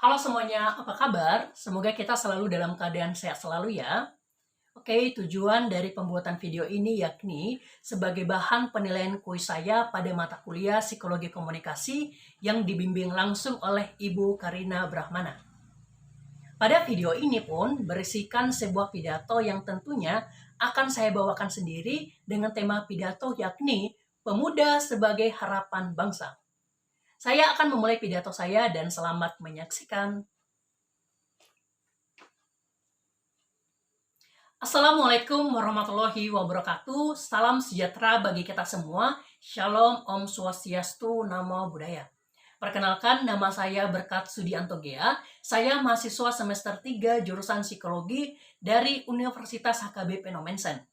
Halo semuanya, apa kabar? Semoga kita selalu dalam keadaan sehat selalu ya. Oke, tujuan dari pembuatan video ini yakni sebagai bahan penilaian kuis saya pada mata kuliah Psikologi Komunikasi yang dibimbing langsung oleh Ibu Karina Brahmana. Pada video ini pun berisikan sebuah pidato yang tentunya akan saya bawakan sendiri dengan tema pidato yakni Pemuda sebagai Harapan Bangsa. Saya akan memulai pidato saya dan selamat menyaksikan. Assalamualaikum warahmatullahi wabarakatuh. Salam sejahtera bagi kita semua. Shalom, Om Swastiastu, Namo Buddhaya. Perkenalkan, nama saya Berkat Sudianto Gea. Saya mahasiswa semester 3 jurusan Psikologi dari Universitas HKBP Nomensen.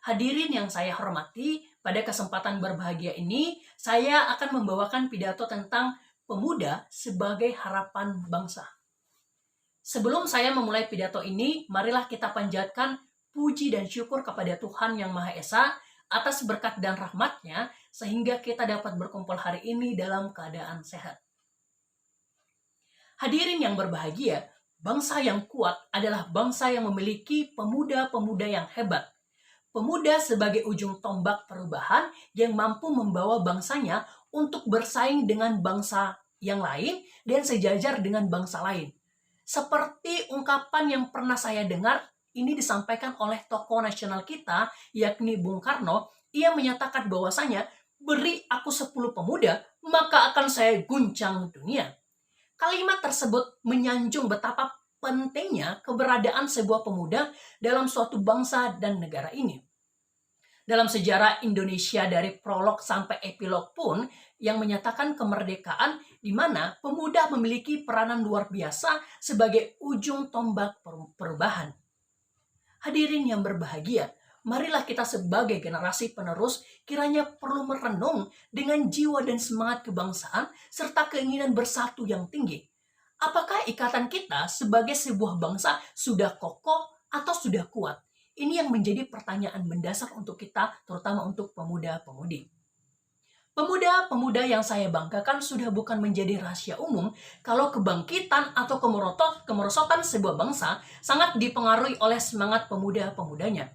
Hadirin yang saya hormati, pada kesempatan berbahagia ini, saya akan membawakan pidato tentang pemuda sebagai harapan bangsa. Sebelum saya memulai pidato ini, marilah kita panjatkan puji dan syukur kepada Tuhan Yang Maha Esa atas berkat dan rahmat-Nya sehingga kita dapat berkumpul hari ini dalam keadaan sehat. Hadirin yang berbahagia, bangsa yang kuat adalah bangsa yang memiliki pemuda-pemuda yang hebat. Pemuda sebagai ujung tombak perubahan yang mampu membawa bangsanya untuk bersaing dengan bangsa yang lain dan sejajar dengan bangsa lain. Seperti ungkapan yang pernah saya dengar, ini disampaikan oleh tokoh nasional kita, yakni Bung Karno. Ia menyatakan bahwasanya, beri aku 10 pemuda, maka akan saya guncang dunia. Kalimat tersebut menyanjung betapa pentingnya keberadaan sebuah pemuda dalam suatu bangsa dan negara ini. Dalam sejarah Indonesia dari prolog sampai epilog pun yang menyatakan kemerdekaan di mana pemuda memiliki peranan luar biasa sebagai ujung tombak perubahan. Hadirin yang berbahagia, marilah kita sebagai generasi penerus kiranya perlu merenung dengan jiwa dan semangat kebangsaan serta keinginan bersatu yang tinggi. Apakah ikatan kita sebagai sebuah bangsa sudah kokoh atau sudah kuat? Ini yang menjadi pertanyaan mendasar untuk kita, terutama untuk pemuda-pemudi. Pemuda-pemuda yang saya banggakan sudah bukan menjadi rahasia umum kalau kebangkitan atau kemerosotan sebuah bangsa sangat dipengaruhi oleh semangat pemuda-pemudanya.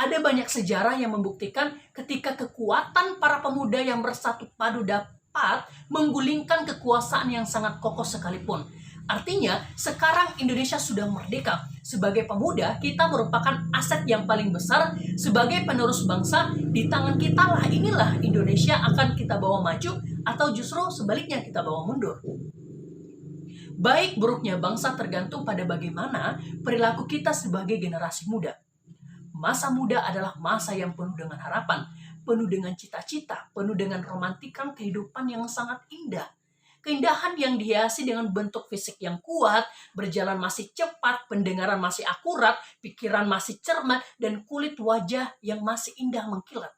Ada banyak sejarah yang membuktikan ketika kekuatan para pemuda yang bersatu padu dapat menggulingkan kekuasaan yang sangat kokoh sekalipun. Artinya, sekarang Indonesia sudah merdeka. Sebagai pemuda, kita merupakan aset yang paling besar sebagai penerus bangsa. Di tangan kita lah inilah Indonesia akan kita bawa maju atau justru sebaliknya kita bawa mundur. Baik buruknya bangsa tergantung pada bagaimana perilaku kita sebagai generasi muda. Masa muda adalah masa yang penuh dengan harapan, penuh dengan cita-cita, penuh dengan romantikan kehidupan yang sangat indah. Keindahan yang dihiasi dengan bentuk fisik yang kuat, berjalan masih cepat, pendengaran masih akurat, pikiran masih cermat, dan kulit wajah yang masih indah mengkilat.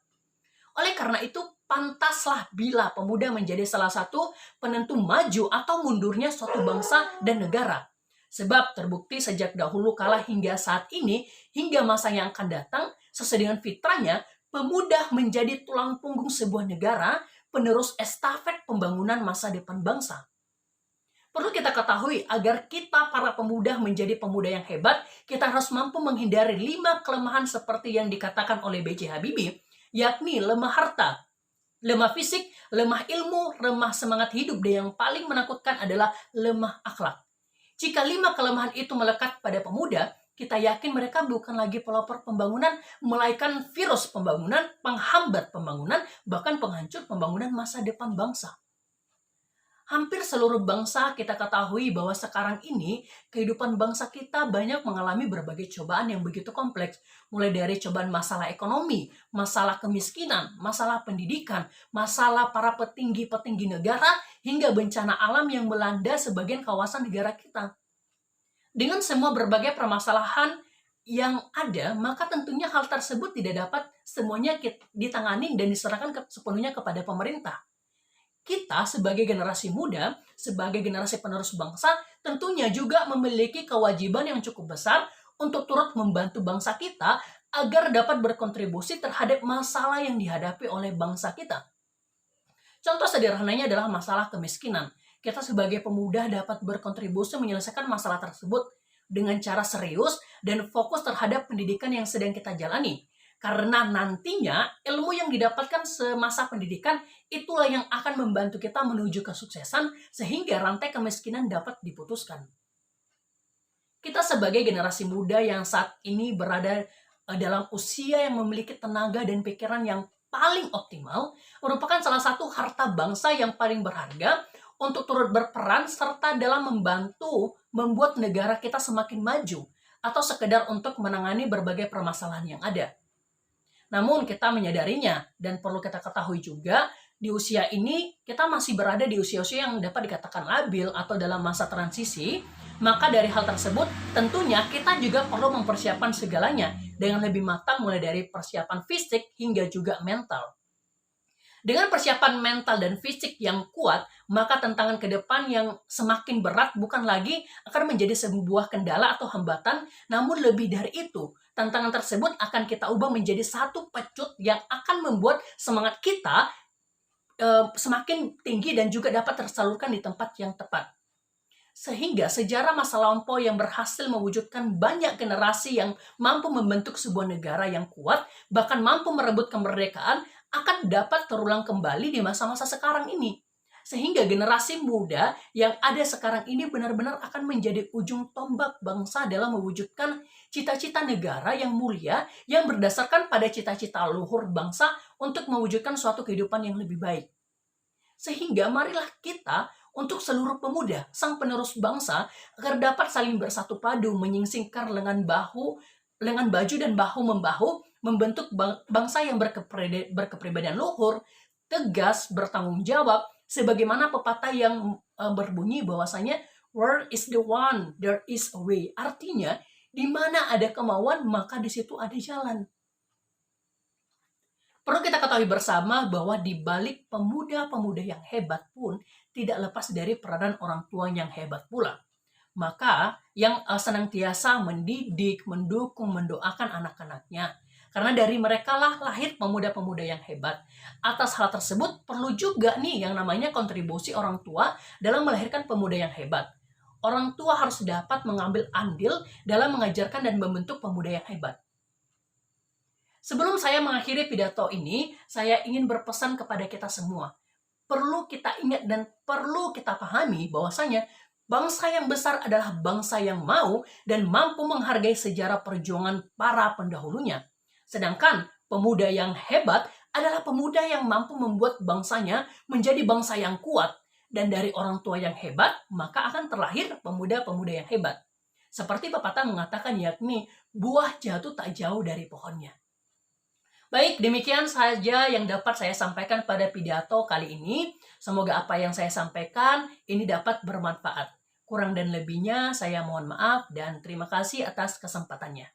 Oleh karena itu, pantaslah bila pemuda menjadi salah satu penentu maju atau mundurnya suatu bangsa dan negara. Sebab terbukti sejak dahulu kala hingga saat ini, hingga masa yang akan datang, sesuai dengan fitrahnya, pemuda menjadi tulang punggung sebuah negara, penerus estafet pembangunan masa depan bangsa. Perlu kita ketahui, agar kita para pemuda menjadi pemuda yang hebat, kita harus mampu menghindari 5 kelemahan seperti yang dikatakan oleh B.J. Habibie, yakni lemah harta, lemah fisik, lemah ilmu, lemah semangat hidup, dan yang paling menakutkan adalah lemah akhlak. Jika 5 kelemahan itu melekat pada pemuda, kita yakin mereka bukan lagi pelopor pembangunan, melainkan virus pembangunan, penghambat pembangunan, bahkan penghancur pembangunan masa depan bangsa. Hampir seluruh bangsa kita ketahui bahwa sekarang ini kehidupan bangsa kita banyak mengalami berbagai cobaan yang begitu kompleks. Mulai dari cobaan masalah ekonomi, masalah kemiskinan, masalah pendidikan, masalah para petinggi-petinggi negara, hingga bencana alam yang melanda sebagian kawasan negara kita. Dengan semua berbagai permasalahan yang ada, maka tentunya hal tersebut tidak dapat semuanya ditangani dan diserahkan sepenuhnya kepada pemerintah. Kita sebagai generasi muda, sebagai generasi penerus bangsa, tentunya juga memiliki kewajiban yang cukup besar untuk turut membantu bangsa kita agar dapat berkontribusi terhadap masalah yang dihadapi oleh bangsa kita. Contoh sederhananya adalah masalah kemiskinan. kita sebagai pemuda dapat berkontribusi menyelesaikan masalah tersebut dengan cara serius dan fokus terhadap pendidikan yang sedang kita jalani. Karena nantinya ilmu yang didapatkan semasa pendidikan itulah yang akan membantu kita menuju kesuksesan sehingga rantai kemiskinan dapat diputuskan. Kita sebagai generasi muda yang saat ini berada dalam usia yang memiliki tenaga dan pikiran yang paling optimal merupakan salah satu harta bangsa yang paling berharga untuk turut berperan serta dalam membantu membuat negara kita semakin maju atau sekedar untuk menangani berbagai permasalahan yang ada. Namun kita menyadarinya dan perlu kita ketahui juga di usia ini kita masih berada di usia-usia yang dapat dikatakan labil atau dalam masa transisi. Maka dari hal tersebut tentunya kita juga perlu mempersiapkan segalanya dengan lebih matang mulai dari persiapan fisik hingga juga mental. Dengan persiapan mental dan fisik yang kuat, maka tantangan ke depan yang semakin berat bukan lagi akan menjadi sebuah kendala atau hambatan, namun lebih dari itu, tantangan tersebut akan kita ubah menjadi satu pecut yang akan membuat semangat kita semakin tinggi dan juga dapat tersalurkan di tempat yang tepat. Sehingga sejarah masa lampau yang berhasil mewujudkan banyak generasi yang mampu membentuk sebuah negara yang kuat, bahkan mampu merebut kemerdekaan, akan dapat terulang kembali di masa-masa sekarang ini. Sehingga generasi muda yang ada sekarang ini benar-benar akan menjadi ujung tombak bangsa dalam mewujudkan cita-cita negara yang mulia yang berdasarkan pada cita-cita luhur bangsa untuk mewujudkan suatu kehidupan yang lebih baik. Sehingga marilah kita untuk seluruh pemuda, sang penerus bangsa, agar dapat saling bersatu padu, menyingsingkan lengan baju dan bahu-membahu, membentuk bangsa yang berkepribadian luhur, tegas, bertanggung jawab, sebagaimana pepatah yang berbunyi bahwasanya where is the one, there is a way. Artinya, di mana ada kemauan, maka di situ ada jalan. Perlu kita ketahui bersama bahwa di balik pemuda-pemuda yang hebat pun tidak lepas dari peranan orang tua yang hebat pula. Maka yang senantiasa mendidik, mendukung, mendoakan anak-anaknya. Karena dari mereka lah lahir pemuda-pemuda yang hebat. Atas hal tersebut perlu juga nih yang namanya kontribusi orang tua dalam melahirkan pemuda yang hebat. Orang tua harus dapat mengambil andil dalam mengajarkan dan membentuk pemuda yang hebat. Sebelum saya mengakhiri pidato ini, saya ingin berpesan kepada kita semua. Perlu kita ingat dan perlu kita pahami bahwasanya bangsa yang besar adalah bangsa yang mau dan mampu menghargai sejarah perjuangan para pendahulunya. Sedangkan pemuda yang hebat adalah pemuda yang mampu membuat bangsanya menjadi bangsa yang kuat. Dan dari orang tua yang hebat, maka akan terlahir pemuda-pemuda yang hebat. Seperti pepatah mengatakan yakni, buah jatuh tak jauh dari pohonnya. Baik, demikian saja yang dapat saya sampaikan pada pidato kali ini. Semoga apa yang saya sampaikan ini dapat bermanfaat. Kurang dan lebihnya saya mohon maaf dan terima kasih atas kesempatannya.